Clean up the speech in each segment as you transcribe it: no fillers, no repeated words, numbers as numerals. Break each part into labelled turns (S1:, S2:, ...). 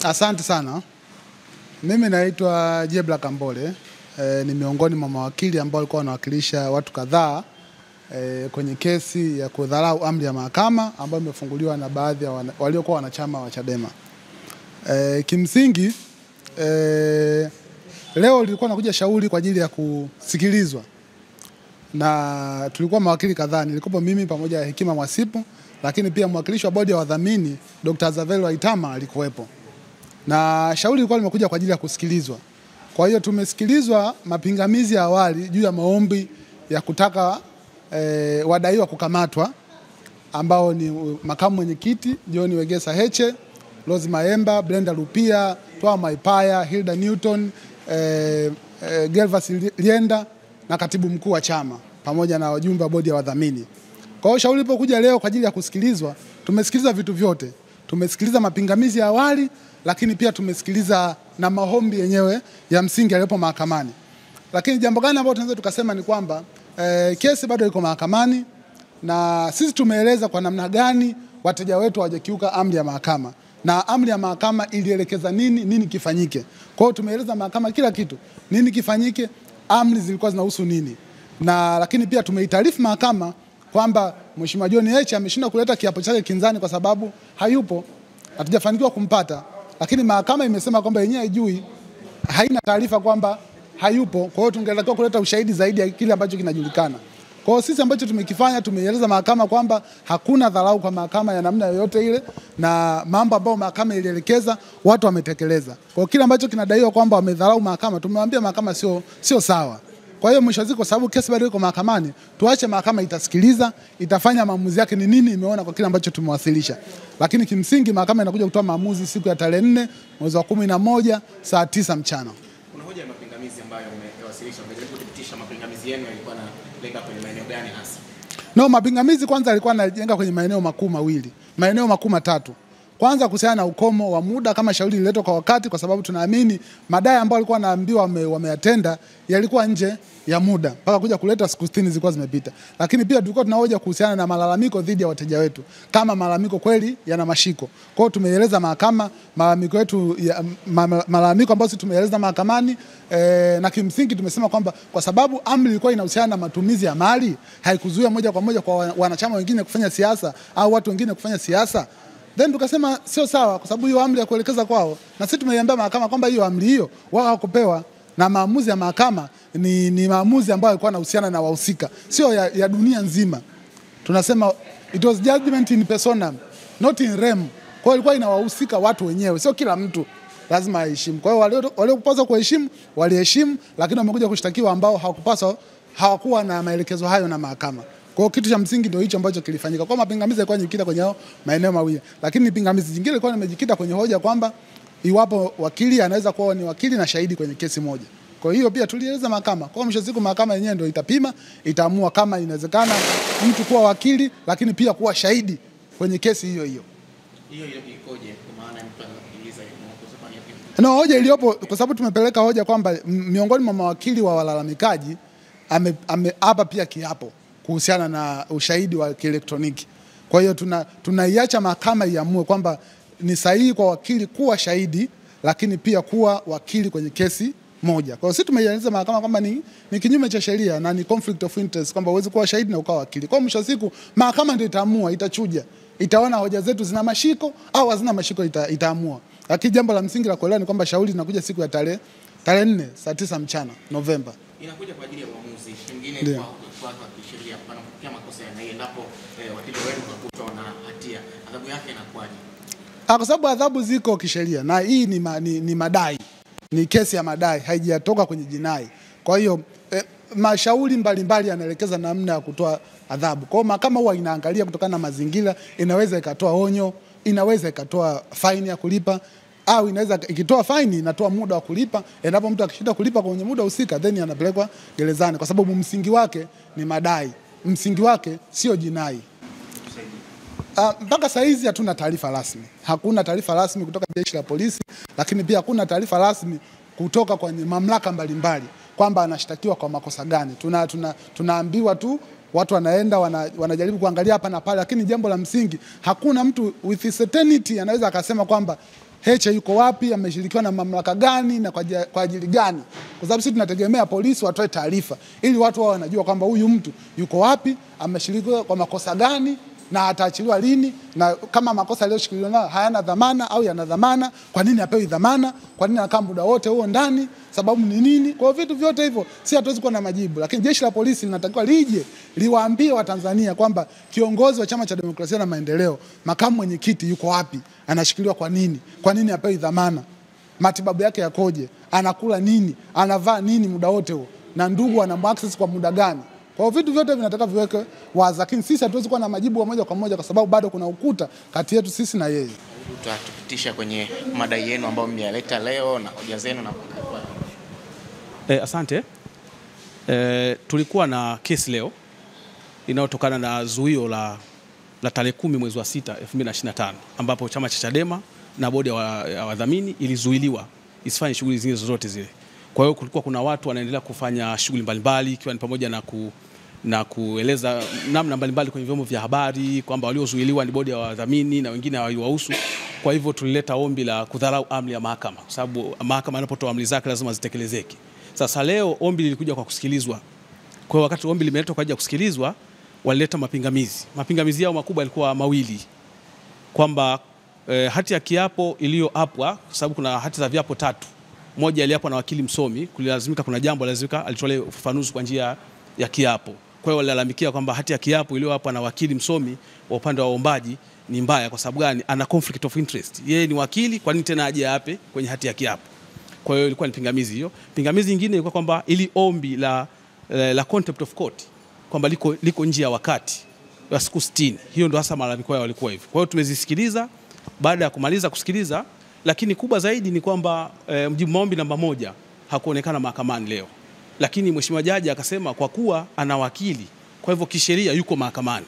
S1: Asante sana. Mimi naitwa Jebla Kambole. Ni miongoni mwa mawakili ambao walikuwa wanawakilisha watu kadhaa kwenye kesi ya kudharau amri ya mahakama ambayo imefunguliwa na baadhi ya waliokuwa wanachama wa Chadema. Kimsingi leo lilikuwa nakuja shauri kwa ajili ya kusikilizwa. Na tulikuwa mawakili kadhaa, nilikuwa mimi pamoja na Hekima Mwasipu, lakini pia mwakilishi wa bodi ya wadhamini Dr. Zavelo Waitama alikuwepo. Na shauri lilikuwa limekuja kwa ajili ya kusikilizwa. Kwa hiyo tumesikilizwa mapingamizi ya awali juu ya maombi ya kutaka wadaiwa kukamatwa ambao ni makamu mwenyekiti John Wegesa Heche, Rose Maemba, Brenda Lupia, Twa Maipaya, Hilda Newton, Gervas Lienda na katibu mkuu wa chama pamoja na wajumbe wa bodi ya wadhamini. Kwa hiyo shauri lilipokuja leo kwa ajili ya kusikilizwa, tumesikiliza vitu vyote. Tumesikiliza mapingamizi ya awali, lakini pia tumesikiliza na maombi yenyewe ya msingi yaliyopo mahakamani. Lakini jambo gani ambalo tunaweza tukasema ni kwamba kesi bado iko mahakamani na sisi tumeeleza kwa namna gani wateja wetu hawajakiuka amri ya mahakama. Na amri ya mahakama ilielekeza nini kifanyike. Kwa hiyo tumeeleza mahakama kila kitu. Nini kifanyike, amri zilikuwa zinahusu nini. Na lakini pia tumeitaarifu mahakama kwamba Mheshimiwa John Heche ameshindwa kuleta kiapo chake kinzani kwa sababu hayupo, hatujafanikiwa kumpata. Lakini mahakama imesema kwamba yenyewe haijui, haina taarifa kwamba hayupo. Kwa hiyo tungetakiwa kuleta ushahidi zaidi ya kile ambacho kinajulikana. Kwa hiyo sisi ambacho tumekifanya, tumeeleza mahakama kwamba hakuna dharau kwa mahakama ya namna yoyote ile, na mambo ambayo mahakama ilielekeza watu wametekeleza. Kwa hiyo kile ambacho kinadaiwa kwamba wamedharau mahakama, tumemwambia mahakama sio sawa. Kwa hiyo mwisho wa siku, kwa sababu kesi bado iko mahakamani, tuache mahakama itasikiliza, itafanya maamuzi yake ni nini imeona kwa kile ambacho tumewasilisha. Lakini kimsingi mahakama inakuja kutoa maamuzi siku ya tarehe 4 mwezi wa 11 saa 9 mchana.
S2: Kuna hoja ya mapingamizi ambayo umewasilisha, unajaribu kuthibitisha mapingamizi yenu yalikuwa yanalenga kwenye maeneo gani hasa?
S1: No, mapingamizi kwanza yalikuwa yanalenga kwenye maeneo makuu mawili, maeneo makuu matatu. Kwanza kuhusiana na ukomo wa muda, kama shauri liletwa kwa wakati, kwa sababu tunaamini madai ambayo walikuwa wanaambiwa wameyatenda yalikuwa nje ya muda mpaka kuja kuleta siku 60 zilikuwa zimepita. Lakini pia tulikuwa tunahoja kuhusiana na malalamiko dhidi ya wateja wetu, kama malalamiko kweli yana mashiko. Kwa hiyo tumeeleza mahakama malalamiko yetu, malalamiko ambayo sisi tumeeleza mahakamani, na kimsingi tumesema kwamba kwa sababu amri ilikuwa inahusiana na matumizi ya mali, haikuzuia moja kwa moja kwa wanachama wengine kufanya siasa au watu wengine kufanya siasa. Then tukasema sio sawa, kwa sababu hiyo amri ya kuelekeza kwao, na sisi tumeiambia mahakama kwamba hiyo amri hiyo wao hawakupewa, na maamuzi ya mahakama ni maamuzi ambayo yalikuwa yanahusiana na wahusika, sio ya dunia nzima. Tunasema it was judgment in personam, not in rem. Kwa hiyo ilikuwa inawahusika watu wenyewe, sio kila mtu lazima aheshimu. Kwa hiyo waliopaswa kuheshimu waliheshimu, lakini wamekuja kushtakiwa ambao hawakuwa na maelekezo hayo na mahakama. Kwa hiyo kitu cha msingi ndio hicho ambacho kilifanyika. Kwa mapingamizi yalikuwa yamejikita kwenye maeneo mawili. Lakini pingamizi jingine ilikuwa imejikita kwenye hoja kwamba iwapo wakili anaweza kuwa ni wakili na shahidi kwenye kesi moja. Kwa hiyo pia tulieleza mahakama. Kwa mwisho siku mahakama yenyewe ndio itapima, itaamua kama inawezekana mtu kuwa wakili lakini pia kuwa shahidi kwenye kesi hiyo hiyo.
S2: Hiyo ikoje? Kwa maana mtu anasikiliza
S1: no, hoja iliyopo, kwa sababu tumepeleka hoja kwamba miongoni mwa mawakili wa walalamikaji hapa pia kiapo kuhusiana na ushahidi wa kielektroniki. Kwa hiyo tunaiacha mahakama iamue kwamba ni sahihi kwa wakili kuwa shahidi lakini pia kuwa wakili kwenye kesi moja. Kwa hiyo sisi tumeieleza mahakama kwamba ni kinyume cha sheria na ni conflict of interest, kwamba huwezi kuwa shahidi na ukawa wakili. Kwa mwisho siku mahakama ndio itaamua, itachuja, itaona hoja zetu zina mashiko au hazina mashiko, itaamua. Lakini jambo la msingi la kuelewa ni kwamba shauri linakuja siku ya tarehe 4 saa 9 mchana Novemba.
S2: Inakuja kwa ajili ya uamuzi pengine kwa kisheria panapofikia makosa na endapo wateja wenu wakutwa na hatia, adhabu yake inakuwaje?
S1: Kwa sababu adhabu ziko kisheria na hii ni madai. Ni kesi ya madai, haijatoka kwenye jinai. Kwa hiyo mashauri mbalimbali yanaelekeza namna ya kutoa adhabu. Kwa hiyo mahakama huwa inaangalia kutokana na mazingira, inaweza ikatoa onyo, inaweza ikatoa faini ya kulipa, au inaweza ikitoa faini inatoa muda wa kulipa. Endapo mtu akishinda kulipa kwenye muda husika, then anapelekwa gerezani, kwa sababu msingi wake ni madai. Msingi wake sio jinai. Mpaka saa hizi hatuna taarifa rasmi. Hakuna taarifa rasmi kutoka jeshi la polisi, lakini pia hakuna taarifa rasmi kutoka kwenye mamlaka mbalimbali kwamba anashtakiwa kwa makosa gani. Tunaambiwa tu watu wanaenda wanajaribu kuangalia hapa na pale, lakini jambo la msingi hakuna mtu with certainty anaweza akasema kwamba Heche yuko wapi, ameshirikiwa na mamlaka gani na kwa ajili gani? Kwa sababu sisi tunategemea polisi watoe taarifa ili watu wao wanajua kwamba huyu mtu yuko wapi, ameshirikiwa kwa makosa gani na ataachiliwa lini, na kama makosa aliyoshikiliwa nayo hayana dhamana au yana dhamana, kwa nini apewi dhamana, kwa nini anakaa muda wote huo ndani, sababu ni nini? Kwa vitu vyote hivyo si hatuwezi kuwa na majibu, lakini jeshi la polisi linatakiwa lije liwaambie Watanzania kwamba kiongozi wa Chama cha Demokrasia na Maendeleo, makamu mwenyekiti yuko wapi, anashikiliwa kwa nini apewi dhamana, matibabu yake yakoje, anakula nini, anavaa nini muda wote huo, na ndugu ana access kwa muda gani? Kwa vitu vyote vinataka viweke wazi, lakini sisi hatuwezi kuwa na majibu moja kwa moja kwa sababu bado kuna ukuta kati yetu sisi na yeye.
S2: Tutatupitisha kwenye madai yenu ambayo mmeyaleta leo na hoja zenu na
S3: asante. Tulikuwa na kesi leo inayotokana na zuio la tarehe 10 mwezi wa 6 2025 ambapo chama cha Chadema na bodi ya wadhamini ilizuiliwa isifanye shughuli zingine zozote zile. Kwa hiyo kulikuwa kuna watu wanaendelea kufanya shughuli mbalimbali ikiwa ni pamoja na kueleza namna mbalimbali kwenye vyombo vya habari kwamba waliozuiliwa ni bodi ya wadhamini na wengine hawahusu. Kwa hivyo tulileta ombi la kudharau amri ya mahakama kwa sababu mahakama inapotoa amri zake lazima zitekelezeke. Sasa leo ombi lilikuja kwa kusikilizwa. Kwa wakati ombi limeletwa kwa ajili ya kusikilizwa, walileta mapingamizi. Mapingamizi yao makubwa yalikuwa mawili. Kwamba hati ya kiapo iliyoapwa, kwa sababu kuna hati za viapo 3. Moja iliapwa na wakili msomi, kulazimika kuna jambo lazimika alitolea ufafanuzi kwa njia ya kiapo. Kwa hiyo walilalamikia kwamba hati ya kiapo iliyoapwa na wakili msomi wa upande wa waombaji ni mbaya kwa sababu gani? Ana conflict of interest. Yeye ni wakili, kwa nini tena aje ape kwenye hati ya kiapo? Kwa hiyo ilikuwa ni pingamizi hiyo. Pingamizi nyingine ilikuwa kwamba ili ombi la contempt of court kwamba liko nje ya wakati wa siku 60. Hiyo ndio hasa malalamiko yao walikuwa hivyo. Kwa hiyo tumezisikiliza. Baada ya kumaliza kusikiliza, lakini kubwa zaidi ni kwamba mjibu maombi namba 1 hakuonekana mahakamani leo. Lakini mheshimiwa jaji akasema kwa kuwa ana wakili, kwa hivyo kisheria yuko mahakamani,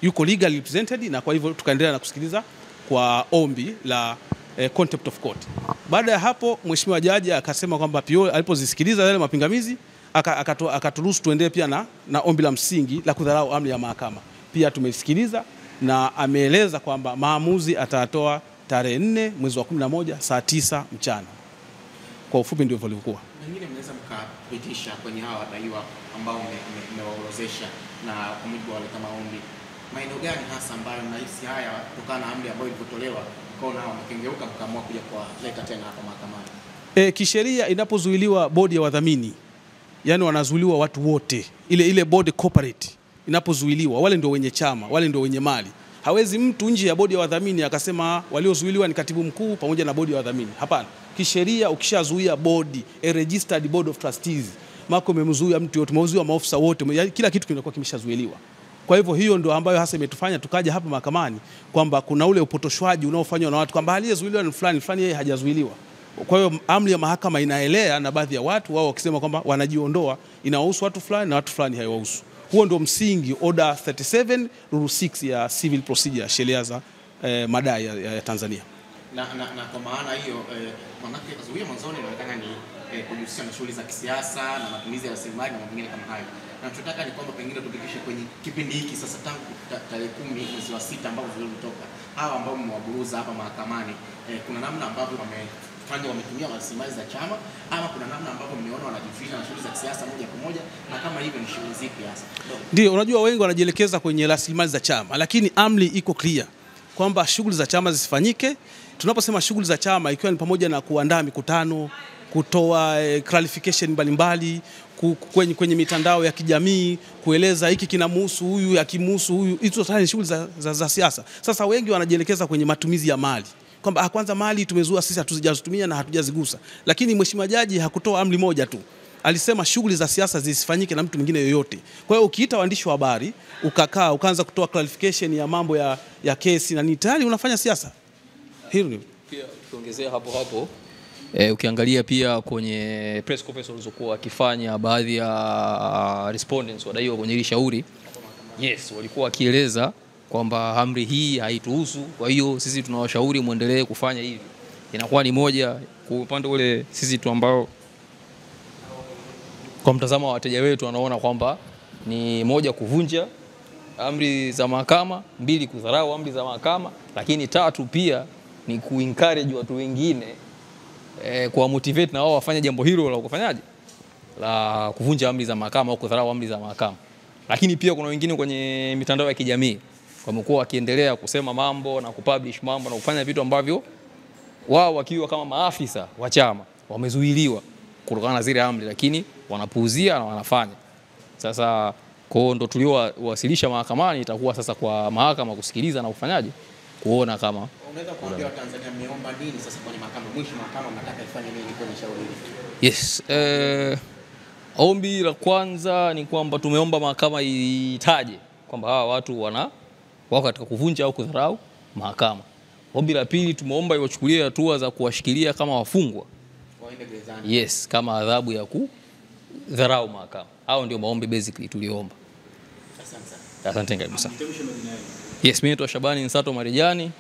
S3: yuko legally represented, na kwa hivyo tukaendelea na kusikiliza kwa ombi la contempt of court. Baada ya hapo mheshimiwa jaji akasema kwamba PO alipozisikiliza yale mapingamizi akaturuhusu tuendelee pia na ombi la msingi la kudharau amri ya mahakama. Pia tumesikiliza na ameeleza kwamba maamuzi atatoa tarehe 4 mwezi wa 11 saa 9 mchana. Kwa ufupi ndio ilivyokuwa.
S2: Wengine mnaweza mkapitisha kwenye hawa wadaiwa ambao mmewaorozesha na kwa mujibu wa wale kama ombi, maeneo gani hasa ambayo mnahisi haya kutokana na amri ambayo ilivyotolewa mkaona mkengeuka mkaamua kuja kuwaleta tena hapa mahakamani?
S3: Kisheria inapozuiliwa bodi ya wadhamini, yani wanazuiliwa watu wote, ile bodi corporate inapozuiliwa, wale ndio wenye chama, wale ndio wenye mali. Hawezi mtu nje ya bodi ya wadhamini akasema waliozuiliwa ni katibu mkuu pamoja na bodi ya wadhamini. Hapana. Kisheria ukishazuia bodi, a registered board of trustees, mako umemzuia mtu yote, umezuia maofisa wote, kila kitu kinakuwa kimeshazuiliwa. Kwa hivyo hiyo ndio ambayo hasa imetufanya tukaja hapa mahakamani kwamba kuna ule upotoshwaji unaofanywa na watu kwamba aliyezuiliwa ni fulani, yeye hajazuiliwa. Kwa hiyo amri ya mahakama inaelea na baadhi ya watu wao wakisema kwamba wanajiondoa, inawahusu watu fulani na watu fulani haiwahusu. Huo ndio msingi order 37 rule 6 ya civil procedure, sheria za madai ya Tanzania.
S2: Na kwa maana hiyo manake kuzuia mwanzoni inaonekana ni kujihusisha na shughuli za kisiasa na matumizi ya rasilimali na mambo mengine kama hayo. Na tunataka ni kwamba pengine tupitishe kwenye kipindi hiki sasa tangu tarehe 10 mwezi wa 6 ambao zilitoka. Hawa ambao mmewaburuza hapa mahakamani, kuna namna ambavyo wametumia rasilimali za chama ama kuna namna ambavyo mmeona wanajihusisha na shughuli za kisiasa moja kwa moja, na kama hivyo ni shughuli zipi hasa?
S3: Ndio, unajua wengi wanajielekeza kwenye rasilimali za chama, lakini amri iko clear kwamba shughuli za chama zisifanyike. Tunaposema shughuli za chama ikiwa ni pamoja na kuandaa mikutano, kutoa clarification mbalimbali kwenye mitandao ya kijamii, kueleza hiki kinamhusu huyu, yakimhusu huyu, hizo ni shughuli za siasa. Sasa wengi wanajielekeza kwenye matumizi ya mali, kwamba kwanza mali tumezua sisi, hatujazitumia na hatujazigusa. Lakini mheshimiwa jaji hakutoa amri moja tu, alisema shughuli za siasa zisifanyike na mtu mwingine yoyote. Kwa hiyo ukiita waandishi wa habari ukakaa ukaanza kutoa clarification ya mambo ya kesi na tayari unafanya siasa. Hilo ni
S4: pia tuongezea hapo ukiangalia pia kwenye press conference walizokuwa wakifanya baadhi ya respondents wadaiwa kwenye hili shauri, yes, walikuwa wakieleza kwamba amri hii haituhusu, kwa hiyo sisi tunawashauri muendelee kufanya hivi. Inakuwa ni moja kwa upande ule sisi tu ambao kwa mtazamo wa wateja wetu wanaona kwamba ni moja kuvunja amri za mahakama, 2 kudharau amri za mahakama, lakini 3 pia ni kuencourage watu wengine kwa motivate na wao wafanye jambo hilo la kufanyaje, la kuvunja amri za mahakama au kudharau amri za mahakama. Lakini pia kuna wengine kwenye mitandao ya kijamii wamekuwa wakiendelea kusema mambo na kupublish mambo na kufanya vitu ambavyo wao wakiwa kama maafisa wa chama wamezuiliwa kutokana na zile amri, lakini wanapuuzia na wanafanya. Sasa kwa ndo tuliowasilisha mahakamani, itakuwa sasa kwa mahakama kusikiliza na kufanyaje, kuona kama
S2: unaweza kuambia Watanzania mmeomba nini sasa kwenye mahakama, mwisho mahakama mnataka ifanye nini kwenye shauri hili?
S4: Yes, ombi la kwanza ni kwamba tumeomba mahakama itaje kwamba hawa watu wako katika kuvunja au kudharau mahakama. Ombi la pili tumeomba iwachukulie hatua za kuwashikilia kama wafungwa
S2: waende gerezani.
S4: Yes, kama adhabu ya kudharau mahakama. Hao ndio maombi basically tuliomba.
S2: Asante sana.
S4: Asante kabisa. Yes, mimi naitwa Shabani Nsato Marijani,